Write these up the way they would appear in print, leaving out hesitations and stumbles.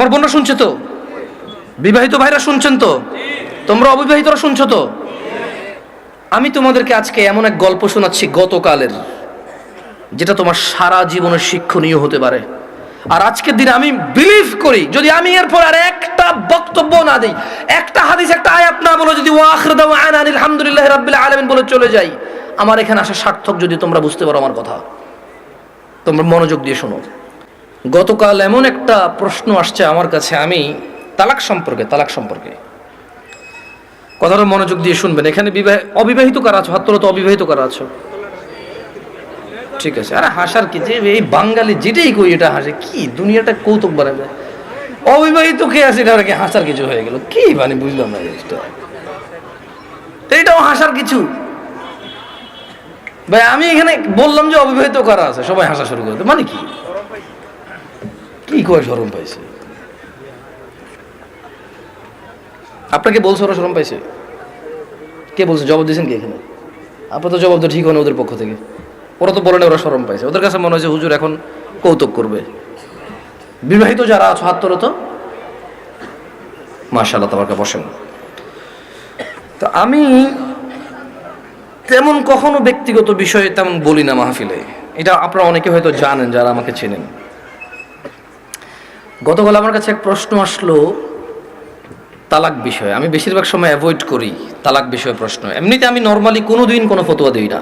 আমার বোনরা শুনছে তো? বিবাহিত ভাইরা শুনছেন তো? তোমরা অবিবাহিতরা শুনছো তো? আমি তোমাদেরকে আজকে এমন এক গল্প শোনাচ্ছি গতকালের, যেটা তোমার সারা জীবনের শিক্ষণীয় হতে পারে। আর আজকের দিনে আমি বিলিভ করি, যদি আমি এরপর আর একটা বক্তব্য না দিই, একটা হাদিস, একটা আয়াত না বলে যদি ওয়াখির দাওয়ানা আলহামদুলিল্লাহি রাব্বিল আলামিন বলে চলে যাই, আমার এখানে আসা সার্থক। যদি তোমরা বুঝতে পারো আমার কথা, তোমরা মনোযোগ দিয়ে শোনো। গতকাল এমন একটা প্রশ্ন আসছে আমার কাছে, আমি তালাক সম্পর্কে কথাটা মনোযোগ দিয়ে শুনবেন। এখানে অবিবাহিত কারা আছো? হাত তোলো তো। অবিবাহিত কারা আছো? ঠিক আছে। আরে হাসার কি, যে এই বাঙালি যেটাই কই এটা হাসে, কি দুনিয়াটা কৌতুক বানাবে। অবিবাহিত কে আছে এটা কি হাসার কিছু হয়ে গেল? কি মানে বুঝলাম না জিনিসটা। তো এটাও হাসার কিছু? ভাই আমি এখানে বললাম যে অবিবাহিত কারা আছে, সবাই হাসা শুরু করে, মানে কি কি কয় শরম পাইছে? আপনাকে বলছে ওরা শরম পাইছে? কে বলছে? জবাব দিয়েছেন কি এখানে? আপনার তো জবাব তো ঠিক হয় না ওদের পক্ষ থেকে। ওরা তো বলে না ওরা শরম পাইছে, ওদের কাছে মনে হয়েছে হুজুর এখন কৌতুক করবে। বিবাহিত যারা আছো হাত তোলো তো। মাশাআল্লাহ, তাবারকা, বসেন। তো আমি তেমন কখনো ব্যক্তিগত বিষয়ে তেমন বলি না মাহফিলে, এটা আপনারা অনেকে হয়তো জানেন যারা আমাকে চেনেন। গতকাল আমার কাছে এক প্রশ্ন আসলো তালাক বিষয়ে। আমি বেশিরভাগ সময় অ্যাভয়েড করি তালাক বিষয়ে প্রশ্ন। এমনিতে আমি নর্মালি কোনোদিন কোনো ফতোয়া দিই না।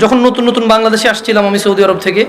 যখন নতুন নতুন বাংলাদেশে আসছিলাম আমি সৌদি আরব থেকে,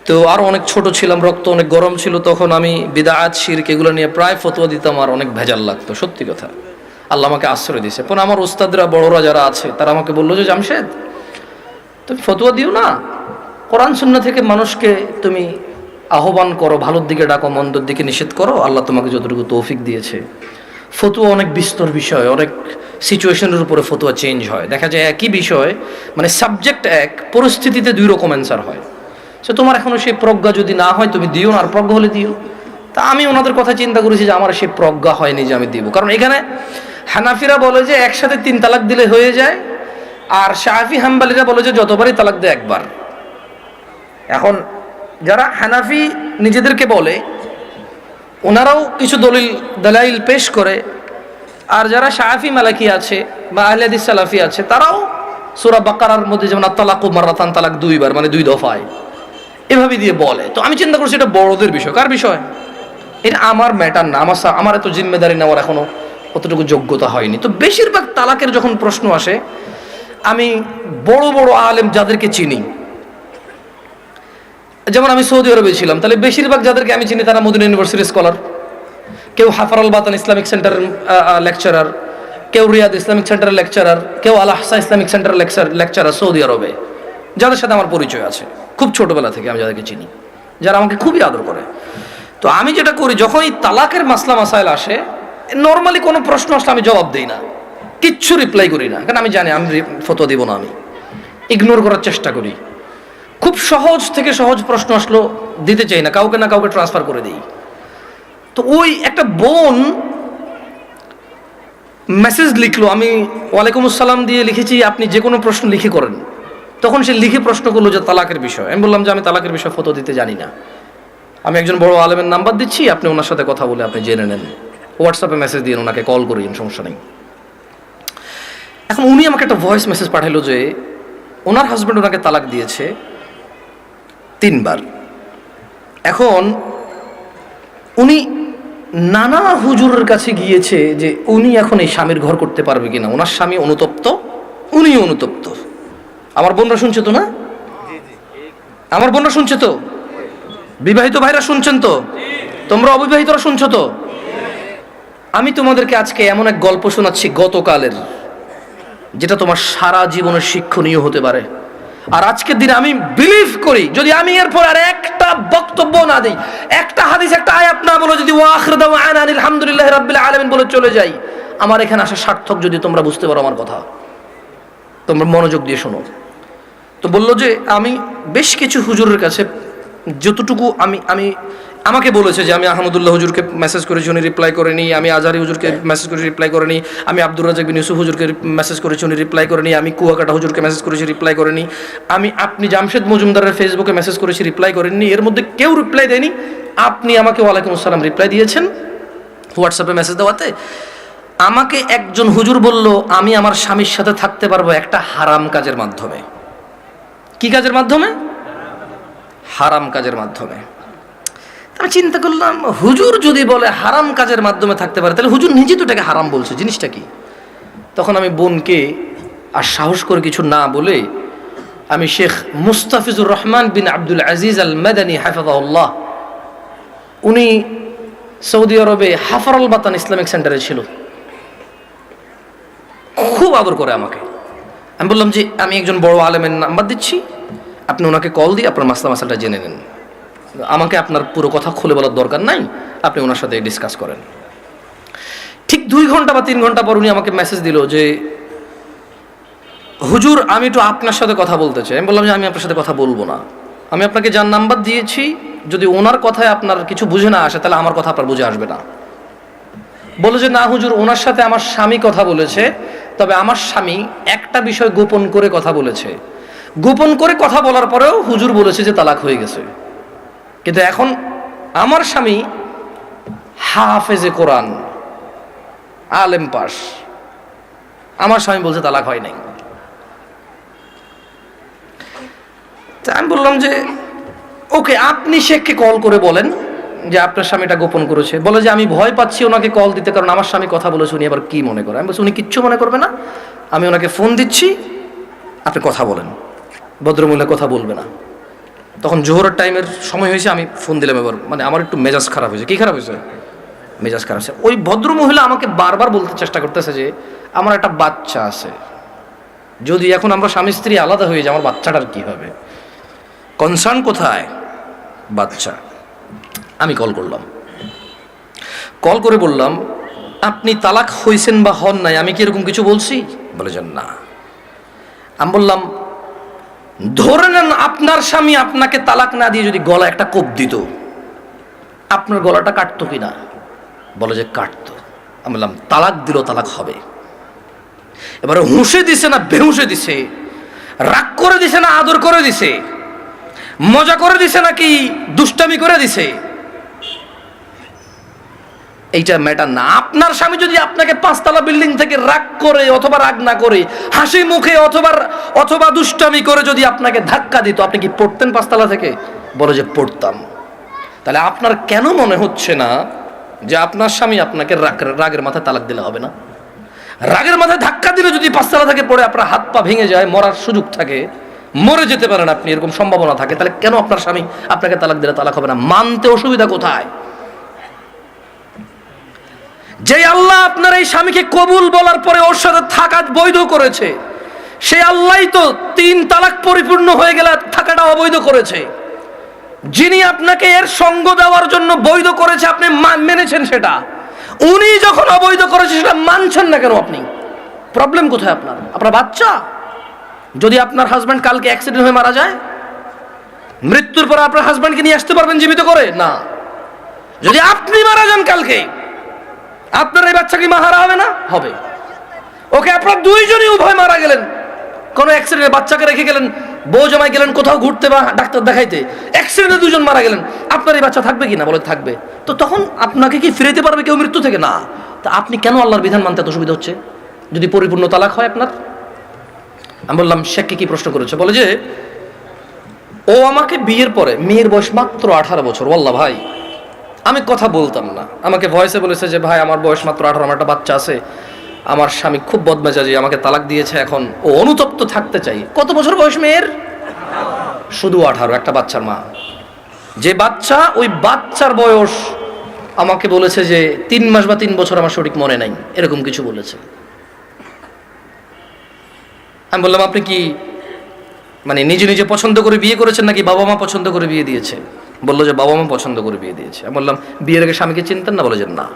তো আরও অনেক ছোট ছিলাম, রক্ত অনেক গরম ছিল, তখন আমি বিদআত শিরক এগুলো নিয়ে প্রায় ফতোয়া দিতাম, আর অনেক ভেজাল লাগতো, সত্যি কথা। আল্লাহ আমাকে আশ্রয় দিয়েছে। পরে আমার ওস্তাদরা, বড়রা যারা আছে, তারা আমাকে বললো যে জামশেদ তুমি ফতোয়া দিও না, কোরআন সুন্নাহ থেকে মানুষকে তুমি আহ্বান করো, ভালোর দিকে ডাকো, মন্দর দিকে নিষেধ করো। আল্লাহ তোমাকে যতটুকু তৌফিক দিয়েছে। ফতোয়া অনেক বিস্তর বিষয়, অনেক সিচুয়েশনের উপরে ফতোয়া চেঞ্জ হয়। দেখা যায় একই বিষয়, মানে সাবজেক্ট এক, পরিস্থিতিতে দুই রকম অ্যান্সার হয়। সে তোমার এখনো সেই প্রজ্ঞা যদি না হয় তুমি দিও না, আর প্রজ্ঞা হলে দিও। তা আমি ওনাদের কথা চিন্তা করেছি যে আমার সেই প্রজ্ঞা হয়নি যে আমি দিব। কারণ এখানে হানাফিরা বলে যে একসাথে 3 তালাক দিলে হয়ে যায়, আর শাফি হাম্বলিরা বলে যে যতবারই তালাক দেয় একবার। এখন যারা হানাফি নিজেদেরকে বলে, ওনারাও কিছু দলাইল পেশ করে, আর যারা শাফি মালাকি আছে বা আহলে হাদিস সালাফি আছে, তারাও সূরা বাকারার মধ্যে যেমন আত-তালাকু মাররাতান, তালাক 2 বার, মানে 2 দফায়, এভাবে দিয়ে বলে। তো আমি চিন্তা করছি এটা বড়দের বিষয়। কার বিষয়? এটা আমার ম্যাটার না, আমার এত জিম্মেদারি নেওয়ার এখনো অতটুকু যোগ্যতা হয়নি। তো বেশিরভাগ তালাকের যখন প্রশ্ন আসে, আমি বড় বড় আলেম যাদেরকে চিনি, যেমন আমি সৌদি আরবে ছিলাম, তাহলে বেশিরভাগ যাদেরকে আমি চিনি তারা মদিনা ইউনিভার্সিটির স্কলার। কেউ হাফার আল বাতান ইসলামিক সেন্টারের লেকচারার, কেউ রিয়াদ ইসলামিক সেন্টারের লেকচারার, কেউ আল আহসা ইসলামিক সেন্টারের লেকচারার সৌদি আরবে, যাদের সাথে আমার পরিচয় আছে খুব ছোটবেলা থেকে, আমি যাদেরকে চিনি, যারা আমাকে খুবই আদর করে। তো আমি যেটা করি, যখন এই তালাকের মাসলা মাসাইল আসে, নর্মালি কোনো প্রশ্ন আসলে আমি জবাব দিই না, কিচ্ছু রিপ্লাই করি না, কারণ আমি জানি আমি ফতোয়া দিব না, আমি ইগনোর করার চেষ্টা করি। খুব সহজ থেকে সহজ প্রশ্ন আসলো দিতে চাই না, কাউকে না কাউকে ট্রান্সফার করে দিই। তো ওই একটা বোন মেসেজ লিখলো, আমি ওয়ালাইকুম আসসালাম দিয়ে লিখেছি আপনি যে কোনো প্রশ্ন লিখে করেন। তখন সে লিখে প্রশ্ন করলো যে তালাকের বিষয়। আমি বললাম যে আমি তালাকের বিষয়ে ফতোয়া দিতে জানি না, আমি একজন বড় আলেমের নাম্বার দিচ্ছি, আপনি ওনার সাথে কথা বলে আপনি জেনে নেন, হোয়াটসঅ্যাপে মেসেজ দিয়ে ওনাকে কল করিন, সমস্যা নেই। এখন উনি আমাকে একটা ভয়েস মেসেজ পাঠাইলো যে ওনার হাজব্যান্ড ওনাকে তালাক দিয়েছে 3 বার। এখন উনি নানা হুজুরের কাছে গিয়েছে যে উনি এখন এই স্বামীর ঘর করতে পারবে কিনা। ওনার স্বামী অনুতপ্ত, উনিও অনুতপ্ত। আমার বোনরা শুনছে তো? না, আমার বোনরা শুনছে তো? বিবাহিত ভাইরা শুনছেন তো? তোমরা অবিবাহিতরা শুনছো তো? আমি তোমাদেরকে আজকে এমন এক গল্প শোনাচ্ছি গতকালের, যেটা তোমার সারা জীবনের শিক্ষণীয় হতে পারে। আর আজকের দিনে আমি বিলিভ করি, যদি আমি এরপর আর একটা বক্তব্য না দিই, একটা হাদিস, একটা আয়াত না বলে যদি ওয়াখির দাওয়ানা আলহামদুলিল্লাহি রাব্বিল আলামিন বলে চলে যাই, আমার এখানে আসা সার্থক। যদি তোমরা বুঝতে পারো আমার কথা, তোমরা মনোযোগ দিয়ে শোনো। তো বললো যে আমি বেশ কিছু হুজুরের কাছে যতটুকু আমি আমাকে বলেছে যে আমি আহমদুল্লাহ হুজুরকে মেসেজ করেছি, উনি রিপ্লাই করেনি। আমি আজহারি হুজুরকে মেসেজ করেছি, রিপ্লাই করেনি। আমি আব্দুর রাজাক বিন ইউসুফ হুজুরকে মেসেজ করেছি, উনি রিপ্লাই করেনি। আমি কুয়াকাটা হুজুরকে মেসেজ করেছি, রিপ্লাই করেনি। আপনি জামশেদ মজুমদারের ফেসবুকে মেসেজ করেছি, রিপ্লাই করেননি। এর মধ্যে কেউ রিপ্লাই দেয়নি। আপনি আমাকে ওয়ালাইকুম আসসালাম রিপ্লাই দিয়েছেন হোয়াটসঅ্যাপে মেসেজ দেওয়াতে। আমাকে একজন হুজুর বলল আমি আমার স্বামীর সাথে থাকতে পারবো একটা হারাম কাজের মাধ্যমে। কি কাজের মাধ্যমে? হারাম কাজের মাধ্যমে। আমি চিন্তা করলাম, হুজুর যদি বলে হারাম কাজের মাধ্যমে থাকতে পারে, তাহলে হুজুর নিজে তো এটাকে হারাম বলছে, জিনিসটা কি? তখন আমি বোনকে আর সাহস করে কিছু না বলে আমি শেখ মুস্তাফিজুর রহমান বিন আব্দুল আজিজ আল মাদানী হাফিজাহুল্লাহ, উনি সৌদি আরবে হাফারুল বাতান ইসলামিক সেন্টারে ছিল, খুব আদর করে আমাকে। আমি বললাম যে আমি একজন বড় আলেমের নাম্বার দিচ্ছি, আপনি ওনাকে কল দিয়ে আপনার মাসালাটা জেনে নেন, আমাকে আপনার পুরো কথা খুলে বলার দরকার নাই, আপনি ওনার সাথে ডিসকাস করেন। ঠিক 2 ঘন্টা বা 3 ঘন্টা পর উনি আমাকে মেসেজ দিল যে হুজুর আমি একটু আপনার সাথে কথা বলতে চাই। আমি বললাম যে আমি আপনার সাথে কথা বলবো না, আমি আপনাকে যার নাম্বার দিয়েছি যদি ওনার কথায় আপনার কিছু বুঝে না আসে তাহলে আমার কথা আপনার বুঝে আসবে না। বলে যে না হুজুর, ওনার সাথে আমার স্বামী কথা বলেছে, তবে আমার স্বামী একটা বিষয় গোপন করে কথা বলেছে, গোপন করে কথা বলার পরেও হুজুর বলেছে যে তালাক হয়ে গেছে, কিন্তু এখন আমার স্বামী হাফেজে কোরআন, আলেম পাস, আমার স্বামী বলছে তালাক হয় নাই। আমি বললাম যে ওকে, আপনি শেখকে কল করে বলেন যে আপনার স্বামীটা গোপন করেছে। বলে যে আমি ভয় পাচ্ছি ওনাকে কল দিতে, কারণ আমার স্বামী কথা বলেছে, উনি আবার কি মনে করে। আমি বলছি উনি কিচ্ছু মনে করবে না, আমি ওনাকে ফোন দিচ্ছি, আপনি কথা বলেন। ভদ্রমহিলা কথা বলবে না। তখন জোহরের টাইমের সময় হয়েছে, আমি ফোন দিলাম। এবার মানে আমার একটু মেজাজ খারাপ হয়েছে। কি খারাপ হয়েছে? মেজাজ খারাপ হয়েছে। ওই ভদ্রমহিলা আমাকে বারবার বলতে চেষ্টা করতেছে যে আমার একটা বাচ্চা আছে, যদি এখন আমরা স্বামী স্ত্রী আলাদা হয়ে যাই আমার বাচ্চাটার কি হবে? কনসার্ন কোথায়? বাচ্চা। আমি কল করলাম, কল করে বললাম আপনি তালাক হয়েছেন বা হন নাই, আমি কি এরকম কিছু বলছি? বলে যান না। আমি বললাম ধরে নেন আপনার স্বামী আপনাকে তালাক না দিয়ে যদি গলা একটা কোপ দিত, আপনার গলাটা কাটতো কিনা? বলে যে কাটতো। আমি বললাম তালাক দিল, তালাক হবে। এবারে হুঁশে দিছে না বেহুঁশে দিছে, রাগ করে দিছে না আদর করে দিছে, মজা করে দিছে নাকি দুষ্টামি করে দিছে, এইটা ম্যাটার না। আপনার স্বামী যদি আপনাকে 5 তলা বিল্ডিং থেকে রাগ করে অথবা রাগ না করে হাসি মুখে অথবা দুষ্টামি করে যদি আপনাকে ধাক্কা দিত, আপনি কি পড়তেন 5 তলা থেকে? বলে যে পড়তাম। তাহলে আপনার কেন মনে হচ্ছে না যে আপনার স্বামী আপনাকে রাগের মাথায় তালাক দিলে হবে না? রাগের মাথায় ধাক্কা দিলে যদি 5 তলা থেকে পড়ে আপনার হাত পা ভেঙে যায়, মরার সুযোগ থাকে, মরে যেতে পারেন আপনি, এরকম সম্ভাবনা থাকে, তাহলে কেন আপনার স্বামী আপনাকে তালাক দিলে তালাক হবে না? মানতে অসুবিধা কোথায়? যে আল্লাহ আপনার এই স্বামীকে কবুল বলার পরে ওর সাথে থাকা বৈধ করেছে, সে আল্লাহই তো 3 তালাক পরিপূর্ণ হয়ে গেলে থাকাটা অবৈধ করেছে। যিনি আপনাকে এর সঙ্গ দেওয়ার জন্য বৈধ করেছে, আপনি মেনেছেন সেটা, উনি যখন অবৈধ করেছে সেটা মানছেন না কেন আপনি? প্রবলেম কোথায় আপনার? আপনার বাচ্চা? যদি আপনার হাজব্যান্ড কালকে অ্যাক্সিডেন্ট হয়ে মারা যায়, মৃত্যুর পর আপনার হাজব্যান্ডকে নিয়ে আসতে পারবেন জীবিত করে? না। যদি আপনি মারা যান কালকে, আপনার এই বাচ্চা কি মাহারা হবে না? হবে। ওকে, আপনার দুইজনই উভয় মারা গেলেন, কোনো অ্যাক্সিডেন্টে বাচ্চাকে রেখে গেলেন, বউ জামাই গেলেন কোথাও ঘুরতে বা ডাক্তার দেখাইতে, অ্যাক্সিডেন্টে 2 জন মারা গেলেন, আপনার এই বাচ্চা থাকবে কি না? বলে থাকবে। তো তখন আপনাকে কি ফিরাইতে পারবে কেউ মৃত্যু থেকে? না। তা আপনি কেন আল্লাহর বিধান মানতে এত অসুবিধা হচ্ছে যদি পরিপূর্ণ তালাক হয় আপনার? আমি বললাম শেখকে কি প্রশ্ন করেছে? বলে যে ও আমাকে বিয়ের পরে, মেয়ের বয়স মাত্র 18 বছর, ওয়াল্লাহ ভাই আমি কথা বলতাম না, আমাকে ভয়েসে বলেছে যে ভাই আমার বয়স মাত্র 18, আমার একটা বাচ্চা আছে, আমার স্বামী খুব বদমেজাজি, আমাকে তালাক দিয়েছে, এখন ও অনুতপ্ত থাকতে চাই। কত বছর বয়স মেয়ের? শুধু 18, একটা বাচ্চার মা। যে বাচ্চা, ওই বাচ্চার বয়স আমাকে বলেছে যে 3 মাস বা 3 বছর, আমার সঠিক মনে নাই, এরকম কিছু বলেছে। আমি বললাম আপনি কি মানে নিজে নিজে পছন্দ করে বিয়ে করেছেন নাকি বাবা মা পছন্দ করে বিয়ে দিয়েছে? বললো যে বাবা মা পছন্দ করে বিয়ে দিয়েছে। আমি বললাম বিয়ের আগে স্বামীকে চিনতেন না? বলে যে না।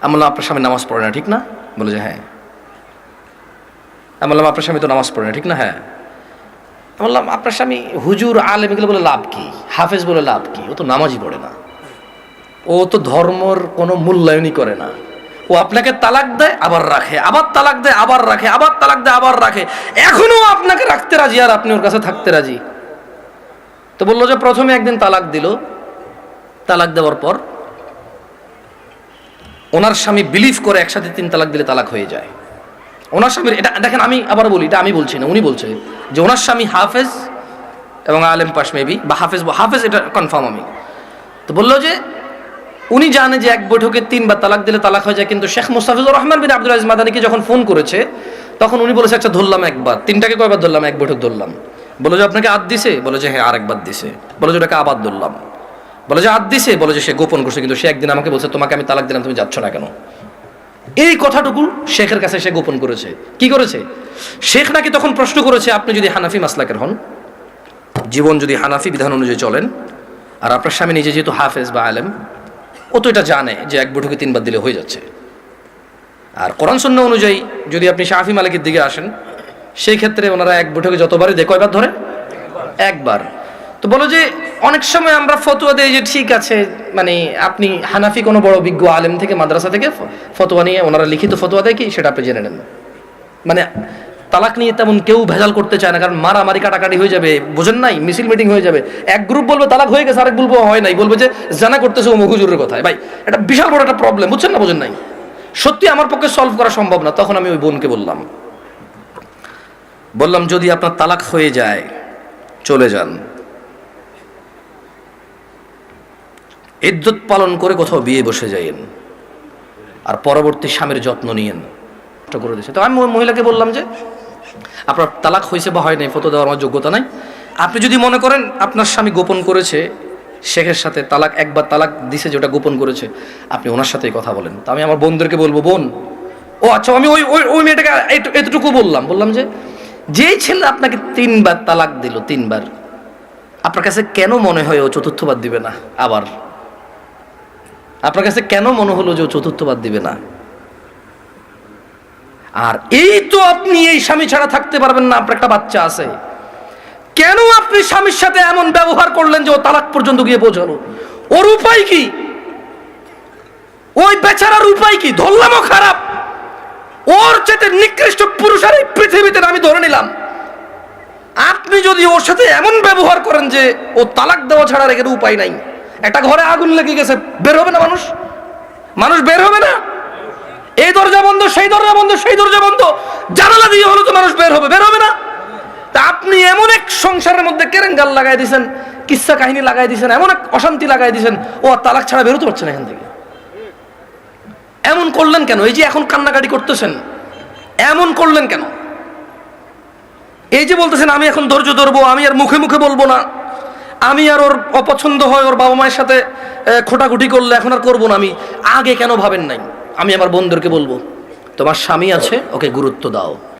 আমি বললাম আপনার স্বামী নামাজ পড়ে না, ঠিক না? বলে যে হ্যাঁ। আমি বললাম আপনার স্বামী তো নামাজ পড়ে না, ঠিক না? হ্যাঁ। আমি বললাম আপনার স্বামী হুজুর আলেম এগুলো বলে লাভ কি? হাফেজ বলে লাভ কি? ও তো নামাজই পড়ে না। ও তো ধর্মর কোনো মূল্যায়নই করে না। ও আপনাকে তালাক দেয় আবার রাখে, আবার তালাক দেয় আবার রাখে, আবার তালাক দেয় আবার রাখে, এখনো আপনাকে রাখতে রাজি আর আপনি ওর কাছে থাকতে রাজি। তো বললো যে প্রথমে একদিন তালাক দিল, তালাক দেওয়ার পর ওনার স্বামী বিলিভ করে একসাথে 3 তালাক দিলে তালাক হয়ে যায়। ওনার স্বামীর এটা দেখেন, আমি আবার বলি, এটা আমি বলছি না, উনি বলছে যে ওনার স্বামী হাফেজ এবং আলেম পাশ মেবি, বা হাফেজ এটা কনফার্ম আমি। তো বললো যে উনি জানে যে এক বৈঠকে 3 বার তালাক দিলে তালাক হয়ে যায়, কিন্তু শেখ মুস্তাফিজুর রহমান বিন আব্দুল আজিজ মাদানীকে যখন ফোন করেছে তখন উনি বলেছে আচ্ছা ধরলাম একবার, 3টাকে কয়বার ধরলাম? এক বৈঠক ধরলাম। বলে যে আপনাকে আদ দিছে? বলে যে হ্যাঁ আরেকবার দিছে। বলে যে ওটাকে আবার ধরলাম। বলে যে আদ দিছে? বলে যে সে গোপন করছে, কিন্তু সে একদিন আমাকে বলছে তোমাকে আমি তালাক দিলাম, তুমি যাচ্ছ না কেন? এই কথাটুকু শেখের কাছে সে গোপন করেছে। কি করেছে? শেখ নাকি তখন প্রশ্ন করেছে আপনি যদি হানাফি মাসলাকের হন, জীবন যদি হানাফি বিধান অনুযায়ী চলেন, আর আপনার স্বামী নিজে যেহেতু হাফেজ বা আলেম, ও তো এটা জানে যে এক বৈঠকে 3 বার দিলে হয়ে যাচ্ছে। আর কোরআন সুন্নাহ অনুযায়ী যদি আপনি শাফি মালিকের দিকে আসেন, সেই ক্ষেত্রে ওনারা এক বৈঠকে যতবারই দেয় কয়বার ধরে? একবার। তো বলো যে অনেক সময় আমরা ফতোয়া দেই যে ঠিক আছে, মানে আপনি হানাফি কোনো বড় বিজ্ঞ আলেম থেকে মাদ্রাসা থেকে ফতোয়া নিয়ে ওনারা লিখিত ফতোয়া দেয় কি সেটা আপনি জেনে নেন। মানে তালাক নিয়ে তেমন কেউ ভেজাল করতে চায় না, কারণ মারামারি কাটাকাটি হয়ে যাবে, বোঝেন নাই, মিছিল মিটিং হয়ে যাবে। এক গ্রুপ বলবে তালাক হয়ে গেছে, আরেক বলবো হয় নাই, বলবে যে জানা করতেছে ও হুজুরের কথায়। ভাই এটা বিশাল বড় একটা প্রবলেম, বুঝছেন না বোঝেন নাই? সত্যি আমার পক্ষে সলভ করা সম্ভব না। তখন আমি ওই বোনকে বললাম যদি আপনার তালাক হয়ে যায় চলে যান, ইদ্যত পালন করে কোথাও বিয়ে বসে যাইয়েন, আর পরবর্তী স্বামীর যত্ন নিয়েন করে দিয়েছে। তো আমি ওই মহিলাকে বললাম যে আপনার তালাক হয়েছে বা হয় নাই ফটো দেওয়ার আমার যোগ্যতা নাই। আপনি যদি মনে করেন আপনার স্বামী গোপন করেছে শেখের সাথে, তালাক একবার তালাক দিছে যেটা গোপন করেছে, আপনি ওনার সাথেই কথা বলেন। তো আমি আমার বোনদেরকে বলবো, বোন ও আচ্ছা, আমি ওই ওই ওই মেয়েটাকে এতটুকু বললাম যে যেই ছেলে আপনাকে 3 বার তালাক দিল, 3 বার, আপনার কাছে কেন মনে হয় ও 4র্থবার দিবে না? আবার আপনার কাছে কেন মনে হলো যে ও 4র্থবার দিবে না? আর এই তো আপনি এই স্বামী ছাড়া থাকতে পারবেন না, আপনার একটা বাচ্চা আছে, কেন আপনি স্বামীর সাথে এমন ব্যবহার করলেন যে ও তালাক পর্যন্ত গিয়ে পৌঁছালো? ওর উপায় কি? ওই বেচারার উপায় কি? ধরলামও খারাপ, ওর চেয়ে নিকৃষ্ট পুরুষ আর এই পৃথিবীতে আমি ধরে নিলাম। আপনি যদি ওর সাথে এমন ব্যবহার করেন যে ও তালাক দেওয়া ছাড়া রেখে উপায় নাই, একটা ঘরে আগুন লেগে গেছে, বের হবে না মানুষ বের হবে না? এই দরজা বন্ধ, সেই দরজা বন্ধ, সেই দরজা বন্ধ, জানালা দিয়ে হলো তো মানুষ বের হবে না? তা আপনি এমন এক সংসারের মধ্যে কেরেঙ্গাল লাগাই দিয়েছেন, কিচ্ছা কাহিনী লাগাই দিয়েছেন, এমন এক অশান্তি লাগাই দিয়েছেন, ও তালাক ছাড়া বেরোতে পারছে না এখান থেকে। এমন করলেন কেন? এই যে এখন কান্নাকাটি করতেছেন, এমন করলেন কেন? এই যে বলতেছেন আমি এখন ধৈর্য ধরবো, আমি আর মুখে মুখে বলবো না, আমি আর ওর অপছন্দ হয় ওর বাবা মায়ের সাথে খোটাখুটি করলে এখন আর করবো না, আমি আগে কেন ভাবেন নাই? আমি আমার বোনদেরকে বলবো তোমার স্বামী আছে, ওকে গুরুত্ব দাও।